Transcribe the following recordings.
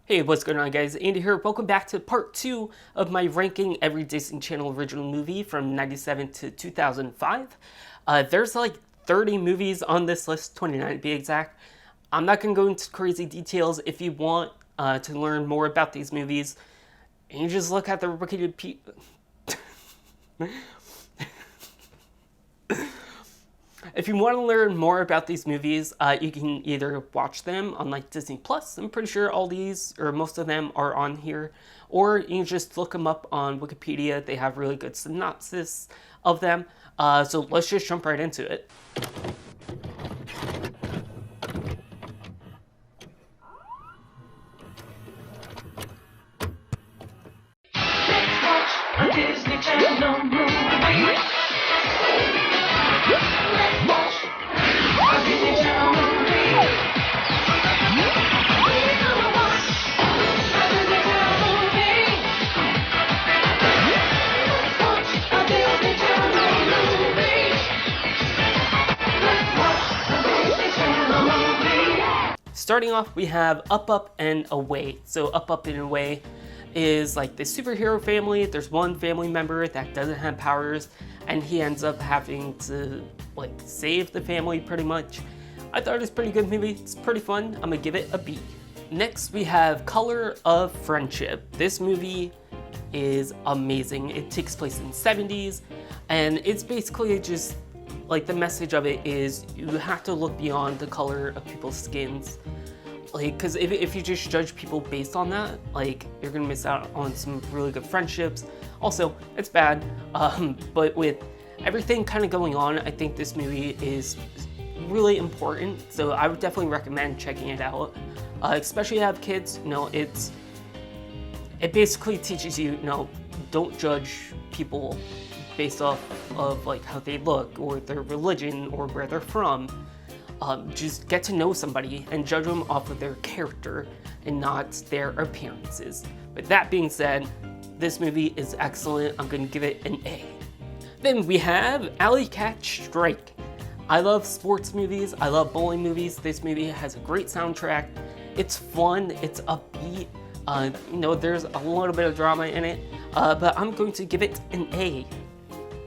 Hey, what's going on, guys? Andy here. Welcome back to part 2 of my ranking every Disney Channel original movie from 97 to 2005. There's like 30 movies on this list, 29 to be exact. I'm not going to go into crazy details. If you want to learn more about these movies, you just look at the Wikipedia. If you want to learn more about these movies, you can either watch them on like Disney Plus. I'm pretty sure all these, or most of them, are on here. Or you can just look them up on Wikipedia. They have really good synopsis of them. So let's just jump right into it. Let's watch a Disney Channel movie. Let's watch a Disney Channel movie. We're gonna watch a Disney Channel movie. Let's watch a Disney Channel movie. Let's watch a Disney Channel movie. Starting off, we have Up, Up, and Away. So Up, Up, and Away is like the superhero family. There's one family member that doesn't have powers, and he ends up having to like save the family pretty much. I thought it was a pretty good movie. It's pretty fun. I'm gonna give it a B. Next, we have Color of Friendship. This movie is amazing. It takes place in the 70s, and it's basically just like the message of it is you have to look beyond the color of people's skins. Like, because if you just judge people based on that, like, you're gonna miss out on some really good friendships. Also, it's bad, but with everything kind of going on, I think this movie is really important. So I would definitely recommend checking it out, especially if you have kids. You know, it basically teaches you, don't judge people based off of like how they look or their religion or where they're from. Just get to know somebody and judge them off of their character and not their appearances. But that being said, this movie is excellent. I'm gonna give it an A. Then we have Alley Cat Strike. I love sports movies. I love bowling movies. This movie has a great soundtrack. It's fun. It's upbeat. There's a little bit of drama in it, but I'm going to give it an A.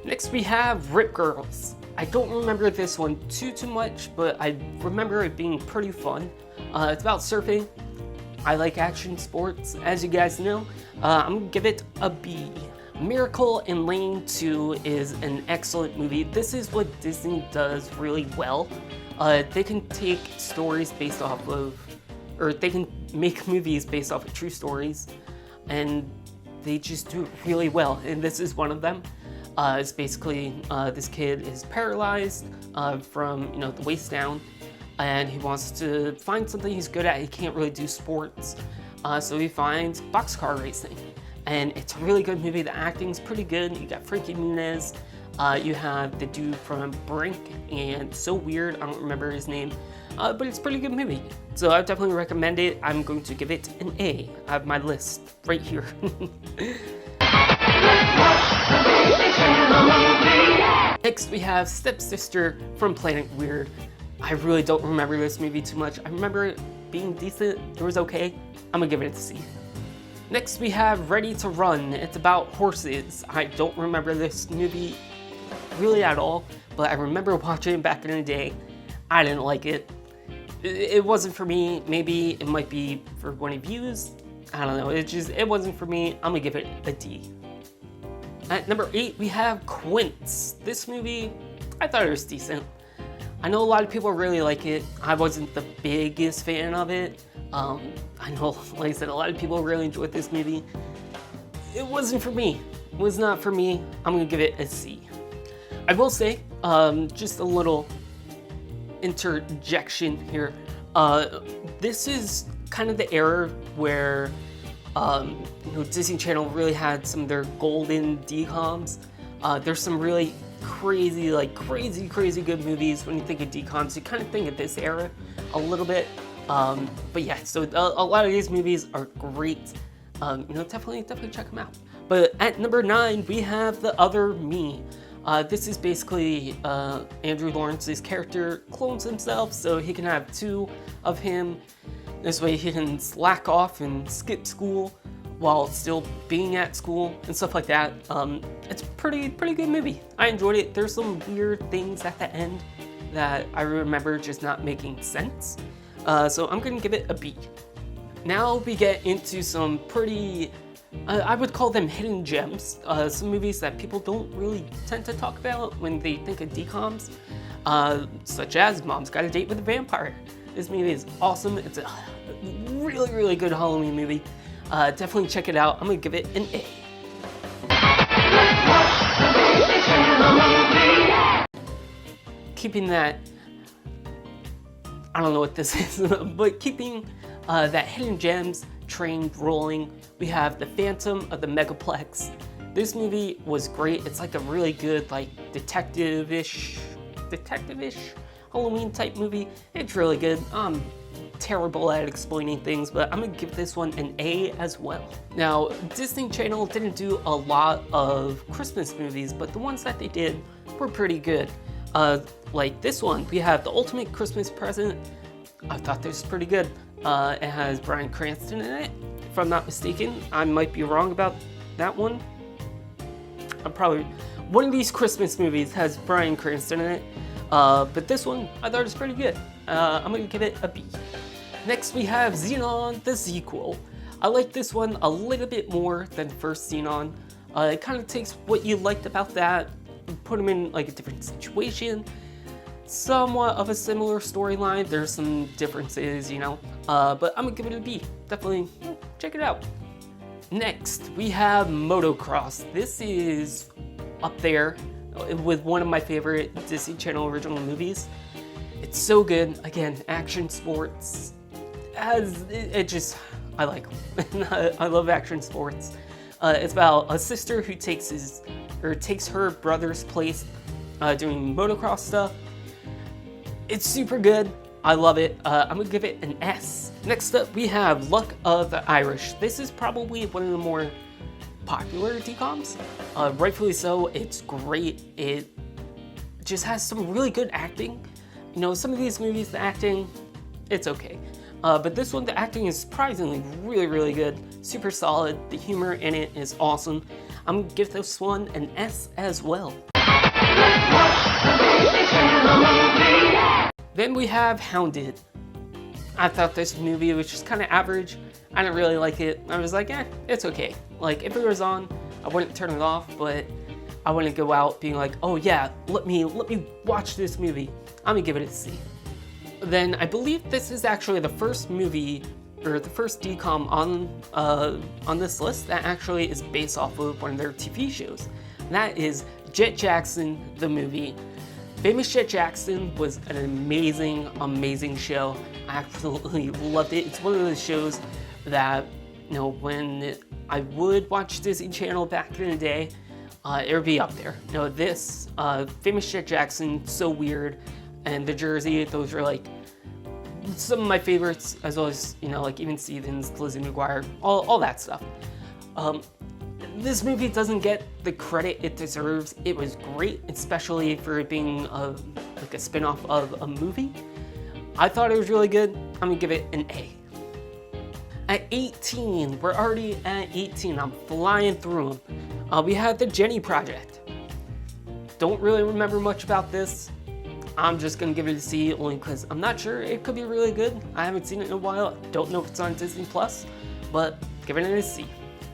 Next we have Rip Girls. I don't remember this one too much, but I remember it being pretty fun. It's about surfing. I like action sports, as you guys know. I'm gonna give it a B. Miracle in Lane 2 is an excellent movie. This is what Disney does really well. They can take stories based off of, or they can make movies based off of true stories, and they just do it really well, and this is one of them. It's basically this kid is paralyzed from the waist down, and he wants to find something he's good at. He can't really do sports, so he finds boxcar racing, and it's a really good movie. The acting's pretty good. You got Frankie Muniz, you have the dude from Brink and So Weird. I don't remember his name, but it's a pretty good movie. So I definitely recommend it. I'm going to give it an A. I have my list right here. Next we have Stepsister from Planet Weird. I really don't remember this movie too much. I remember it being decent. It was okay. I'm gonna give it a C. Next we have Ready to Run. It's about horses. I don't remember this movie really at all, but I remember watching it back in the day. I didn't like it. It wasn't for me. Maybe it might be for one of yous. I don't know. It wasn't for me. I'm gonna give it a D. At number 8, we have Quince. This movie, I thought it was decent. I know a lot of people really like it. I wasn't the biggest fan of it. I know, like I said, a lot of people really enjoyed this movie. It wasn't for me. It was not for me. I'm gonna give it a C. I will say, just a little interjection here. This is kind of the era where Disney Channel really had some of their golden DCOMs. There's some really crazy good movies. When you think of DCOMs, you kind of think of this era a little bit. But yeah, so a lot of these movies are great. Definitely check them out. But at number 9, we have The Other Me. This is basically Andrew Lawrence's character clones himself, so he can have two of him. This way he can slack off and skip school while still being at school and stuff like that. It's a pretty good movie. I enjoyed it. There's some weird things at the end that I remember just not making sense. So I'm gonna give it a B. Now we get into some pretty, I would call them hidden gems. Some movies that people don't really tend to talk about when they think of DCOMs, such as Mom's Got a Date with a Vampire. This movie is awesome. It's a really good Halloween movie. Definitely check it out. I'm gonna give it an A. Keeping that, I don't know what this is, but keeping that hidden gems train rolling, we have The Phantom of the Megaplex. This movie was great. It's like a really good, like, detective-ish Halloween type movie. It's really good. I'm terrible at explaining things, but I'm gonna give this one an A as well. Now, Disney Channel didn't do a lot of Christmas movies, but the ones that they did were pretty good. Like this one, we have The Ultimate Christmas Present. I thought this was pretty good. It has Bryan Cranston in it, if I'm not mistaken. I might be wrong about that one. One of these Christmas movies has Bryan Cranston in it, but this one I thought was pretty good. I'm gonna give it a B. Next we have Xenon, the sequel. I like this one a little bit more than the first Xenon. It kind of takes what you liked about that, put them in like a different situation. Somewhat of a similar storyline. There's some differences, you know, but I'm gonna give it a B. Definitely check it out. Next, we have Motocross. This is up there with one of my favorite Disney Channel original movies. It's so good. Again, action sports. I like them. I love action sports. It's about a sister who takes her brother's place doing motocross stuff. It's super good. I love it. I'm gonna give it an S. Next up, we have Luck of the Irish. This is probably one of the more popular DCOMs. Rightfully so. It's great. It just has some really good acting. You know, some of these movies, the acting, it's okay. But this one, the acting is surprisingly really good. Super solid. The humor in it is awesome. I'm gonna give this one an S as well. Then we have Hounded. I thought this movie was just kind of average. I didn't really like it. I was like, it's okay. Like, if it was on, I wouldn't turn it off, but I wouldn't go out being like, oh yeah, let me watch this movie. I'm gonna give it a C. Then I believe this is actually the first movie, or the first DCOM on this list that actually is based off of one of their TV shows. And that is Jet Jackson, the movie. Famous Jet Jackson was an amazing show. I absolutely loved it. It's one of those shows that, you know, when I would watch Disney Channel back in the day, it would be up there. You know, this, Famous Jet Jackson, so weird, and The Jersey, those are like some of my favorites, as well as, you know, like even Stevens, Lizzie McGuire, all that stuff. This movie doesn't get the credit it deserves. It was great, especially for it being like a spin-off of a movie. I thought it was really good. I'm gonna give it an A. At 18, we're already at 18. I'm flying through them. We have the Jenny Project. Don't really remember much about this. I'm just gonna give it a C only because I'm not sure. It could be really good. I haven't seen it in a while. Don't know if it's on Disney Plus, but give it a C.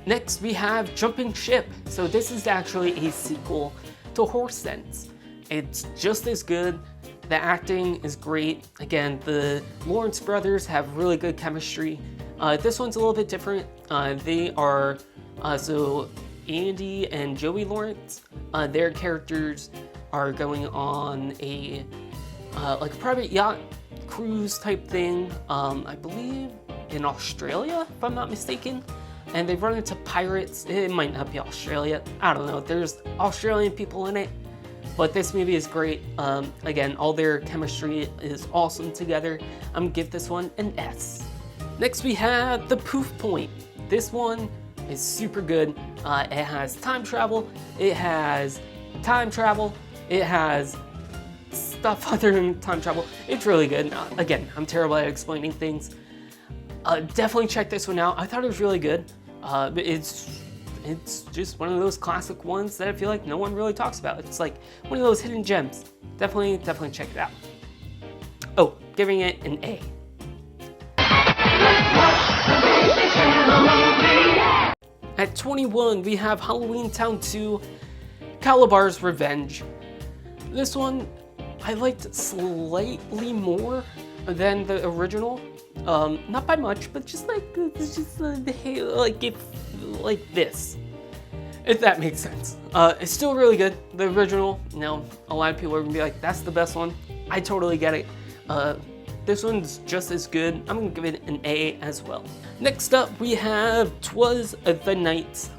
Next, we have Jumping Ship. So this is actually a sequel to Horse Sense. It's just as good. The acting is great. Again, the Lawrence brothers have really good chemistry. This one's a little bit different. They are, so Andy and Joey Lawrence, their characters are going on a like a private yacht cruise type thing, I believe in Australia, if I'm not mistaken. And they run into pirates. It might not be Australia. I don't know. There's Australian people in it. But this movie is great. Again, all their chemistry is awesome together. I'm gonna give this one an S. Next we have The Poof Point. This one is super good. It has time travel. It has stuff other than time travel. It's really good. Again, I'm terrible at explaining things. Definitely check this one out. I thought it was really good. But it's just one of those classic ones that I feel like no one really talks about. It's like one of those hidden gems. Definitely check it out. Oh, giving it an A. At 21, we have Halloween Town 2, Calabar's Revenge. This one I liked slightly more than the original. Not by much, but just like it's just like this, if that makes sense. It's still really good. The original, you know, a lot of people are gonna be like, that's the best one. I totally get it. This one's just as good. I'm gonna give it an A as well. Next up, we have Twas the Night,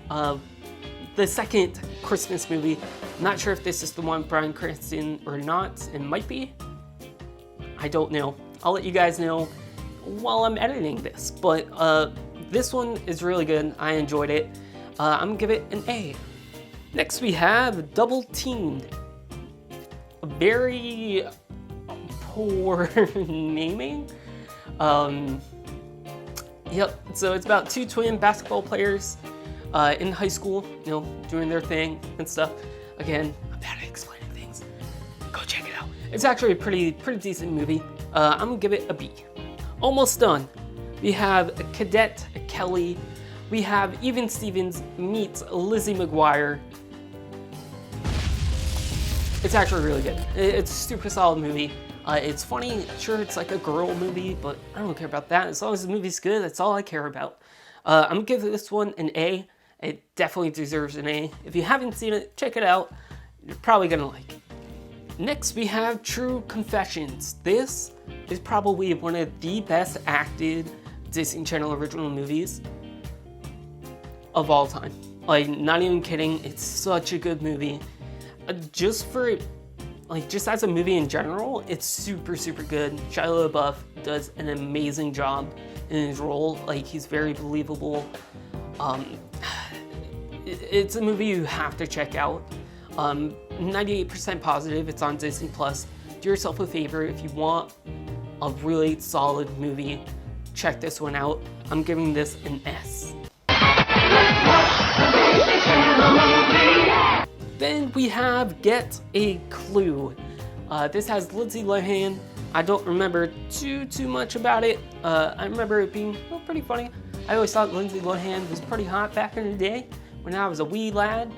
the second Christmas movie. Not sure if this is the one with Bryan Cranston or not. It might be. I don't know. I'll let you guys know while I'm editing this. But this one is really good. I enjoyed it. I'm gonna give it an A. Next, we have Double Teamed. A very poor naming. Yep, so it's about two twin basketball players in high school, you know, doing their thing and stuff. Again, I'm bad at explaining things. Go check it out. It's actually a pretty decent movie. I'm gonna give it a B. Almost done. We have Cadet Kelly. We have Even Stevens meets Lizzie McGuire. It's actually really good. It's a super solid movie. It's funny, sure, it's like a girl movie, but I don't care about that. As long as the movie's good, that's all I care about. I'm gonna give this one an A. It definitely deserves an A. If you haven't seen it, check it out. You're probably gonna like it. Next, we have True Confessions. This is probably one of the best acted Disney Channel original movies of all time. Like, not even kidding, it's such a good movie. Just as a movie in general, it's super good. Shia LaBeouf does an amazing job in his role. Like, he's very believable. It's a movie you have to check out. 98% positive. It's on Disney Plus. Do yourself a favor, if you want a really solid movie, check this one out. I'm giving this an S. Then we have Get a Clue. This has Lindsay Lohan. I don't remember too much about it. I remember it being pretty funny. I always thought Lindsay Lohan was pretty hot back in the day when I was a wee lad.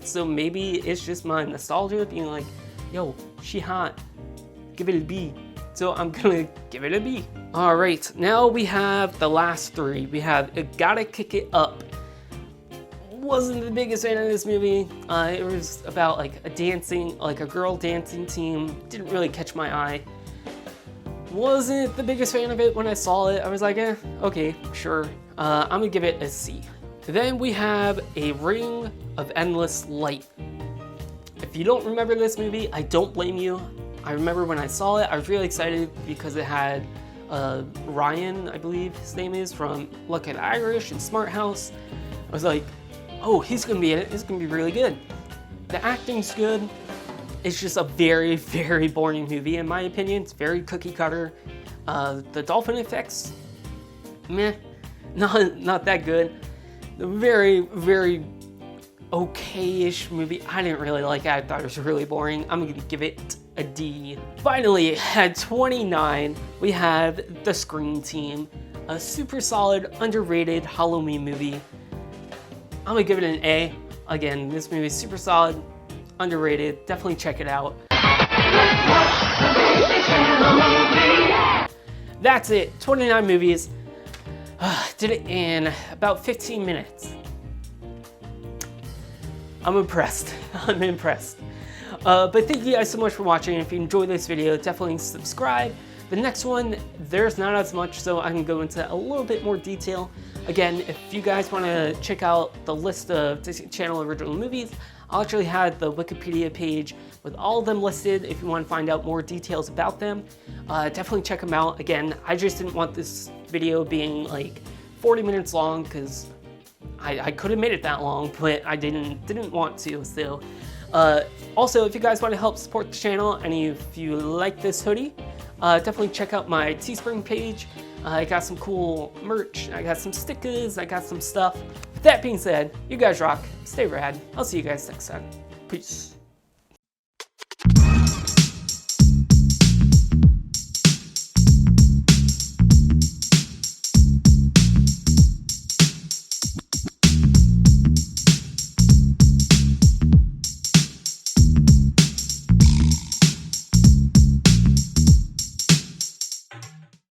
So maybe it's just my nostalgia being like, yo, she hot. Give it a B. So I'm gonna give it a B. All right, now we have the last three. We have Gotta Kick It Up. Wasn't the biggest fan of this movie. It was about like a girl dancing team. Didn't really catch my eye. Wasn't the biggest fan of it when I saw it. I was like, okay, sure. I'm gonna give it a C. Then we have A Ring of Endless Light. If you don't remember this movie, I don't blame you. I remember when I saw it, I was really excited because it had Ryan, I believe his name is, from Luck at Irish and Smart House. I was like, oh, he's gonna be in it. It's gonna be really good. The acting's good. It's just a very boring movie in my opinion. It's very cookie cutter. The dolphin effects, meh, not that good. The very okay-ish movie. I didn't really like it. I thought it was really boring. I'm gonna give it a D. Finally, at 29, we have The Scream Team, a super solid, underrated Halloween movie. I'm gonna give it an A. Again, this movie is super solid, underrated. Definitely check it out. That's it. 29 movies. Did it in about 15 minutes. I'm impressed. I'm impressed. But thank you guys so much for watching. If you enjoyed this video, definitely subscribe. The next one, there's not as much, so I can go into a little bit more detail. Again, if you guys want to check out the list of Disney Channel original movies, I'll actually have the Wikipedia page with all of them listed if you want to find out more details about them. Definitely check them out. Again, I just didn't want this video being like 40 minutes long because I could have made it that long, but I didn't want to. So, also, if you guys want to help support the channel and if you like this hoodie, definitely check out my Teespring page. I got some cool merch. I got some stickers. I got some stuff. With that being said, you guys rock. Stay rad. I'll see you guys next time. Peace.